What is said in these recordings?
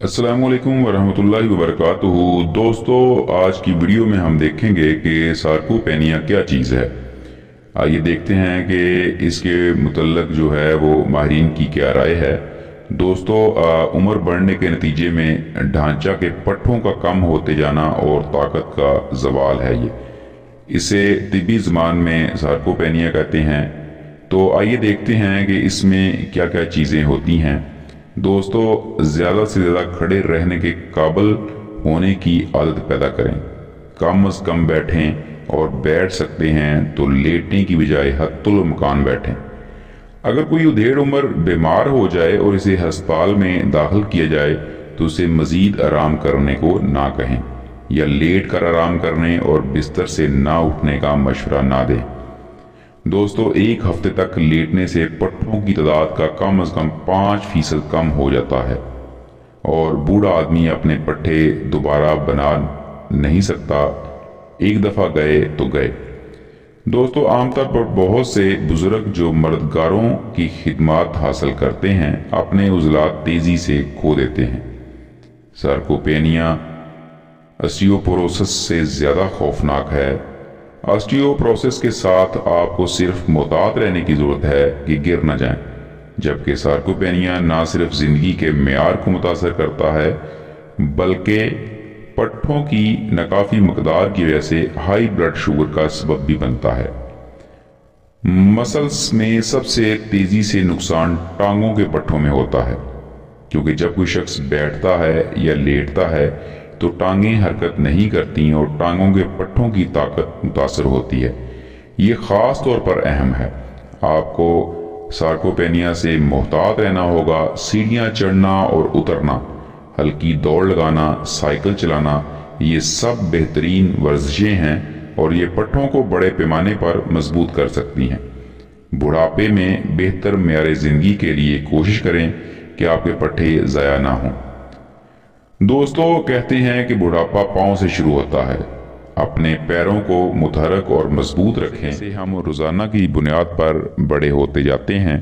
अस्सलाम वालेकुम वरहमतुल्लाहि वबरकातुहू। दोस्तों, आज की वीडियो में हम देखेंगे कि सार्कोपेनिया क्या चीज़ है। आइए देखते हैं कि इसके मुतल्लक जो है वो माहिरीन की क्या राय है। दोस्तों, उम्र बढ़ने के नतीजे में ढांचा के पट्ठों का कम होते जाना और ताकत का जवाल है ये। इसे तिब्बी ज़बान में सार्कोपेनिया कहते हैं। तो आइए देखते हैं कि इसमें क्या क्या चीज़ें होती हैं। दोस्तों, ज़्यादा से ज़्यादा खड़े रहने के काबिल होने की आदत पैदा करें। कम से कम बैठें और बैठ सकते हैं तो लेटने की बजाय हत्तुल मकान बैठें। अगर कोई उधेड़ उम्र बीमार हो जाए और इसे अस्पताल में दाखिल किया जाए तो उसे मज़ीद आराम करने को ना कहें या लेट कर आराम करने और बिस्तर से ना उठने का मशवरा ना दें। दोस्तों, एक हफ्ते तक लेटने से पट्ठों की तादाद का कम से कम 5% कम हो जाता है और बूढ़ा आदमी अपने पट्ठे दोबारा बना नहीं सकता। एक दफ़ा गए तो गए। दोस्तों, आमतौर पर बहुत से बुजुर्ग जो मर्दगारों की खिदमत हासिल करते हैं अपने उज़लात तेज़ी से खो देते हैं। सार्कोपेनिया ऑस्टियोपोरोसिस से ज़्यादा खौफनाक है। ऑस्टियोपोरोसिस के साथ आपको सिर्फ मोहतात रहने की ज़रूरत है कि गिर न जाएं, जबकि सार्कोपेनिया ना सिर्फ ज़िंदगी के मेयार को मुतासर करता है बल्कि पट्ठों की नाकाफ़ी मकदार की वजह से हाई ब्लड शुगर का सबब भी बनता है। मसल्स में सबसे तेज़ी से नुकसान टांगों के पट्ठों में होता है, क्योंकि जब कोई शख्स बैठता है या लेटता है तो टांगें हरकत नहीं करती और टांगों के पट्ठों की ताकत मुतासर होती है। ये ख़ास तौर पर अहम है। आपको सार्कोपेनिया से मोहतात रहना होगा। सीढ़ियाँ चढ़ना और उतरना, हल्की दौड़ लगाना, साइकिल चलाना, ये सब बेहतरीन वर्जिशें हैं और ये पट्ठों को बड़े पैमाने पर मजबूत कर सकती हैं। बुढ़ापे में बेहतर मेयार ज़िंदगी के लिए कोशिश करें कि आपके पट्ठे ज़ाया ना हों। दोस्तों, कहते हैं कि बुढ़ापा पाँव से शुरू होता है। अपने पैरों को मुतहरक और मजबूत रखें। से हम रोज़ाना की बुनियाद पर बड़े होते जाते हैं।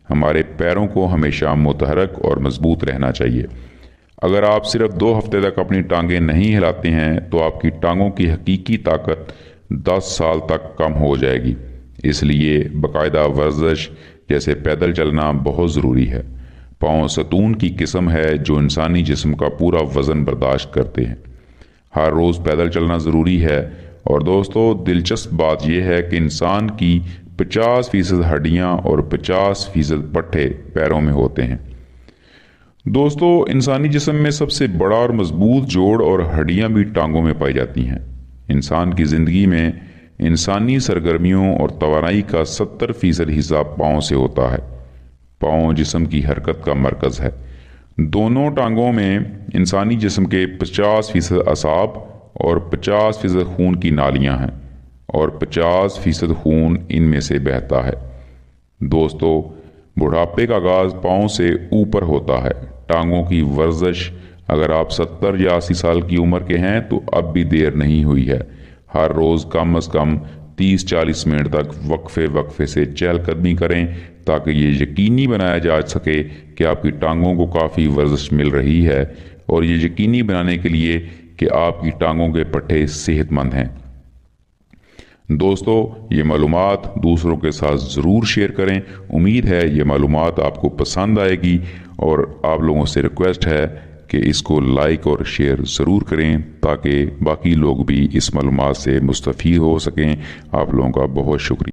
हमारे पैरों को हमेशा मुतहरक और मजबूत रहना चाहिए। अगर आप सिर्फ 2 हफ्ते तक अपनी टांगें नहीं हिलाते हैं तो आपकी टांगों की हकीकी ताकत 10 साल तक कम हो जाएगी। इसलिए बाकायदा वर्जिश जैसे पैदल चलना बहुत ज़रूरी है। पाँव सतून की किस्म है जो इंसानी जिस्म का पूरा वज़न बर्दाश्त करते हैं। हर रोज़ पैदल चलना ज़रूरी है। और दोस्तों, दिलचस्प बात यह है कि इंसान की 50% हड्डियाँ और 50% पट्ठे पैरों में होते हैं। दोस्तों, इंसानी जिस्म में सबसे बड़ा और मजबूत जोड़ और हड्डियाँ भी टांगों में पाई जाती हैं। इंसान की ज़िंदगी में इंसानी सरगर्मियों और तवानाई का 70% हिस्सा पाँव से होता है। पाँव जिस्म की हरकत का मरकज़ है। दोनों टांगों में इंसानी जिस्म के 50% असाब और 50% खून की नालियां हैं और 50% खून इनमें से बहता है। दोस्तों, बुढ़ापे का आगाज़ पाँव से ऊपर होता है। टांगों की वर्जिश अगर आप 70 या 80 साल की उम्र के हैं तो अब भी देर नहीं हुई है। हर रोज़ कम से कम 30-40 मिनट तक वक्फे से चहलकदमी करें ताकि ये यकीनी बनाया जा सके कि आपकी टांगों को काफ़ी वर्जिश मिल रही है और ये यकीनी बनाने के लिए कि आपकी टांगों के पट्ठे सेहतमंद हैं। दोस्तों, ये मालूमात दूसरों के साथ ज़रूर शेयर करें। उम्मीद है ये मालूमात आपको पसंद आएगी और आप लोगों से रिक्वेस्ट है कि इसको लाइक और शेयर ज़रूर करें ताकि बाकी लोग भी इस मालूमात से मुस्तफ़ीद हो सकें। आप लोगों का बहुत शुक्रिया।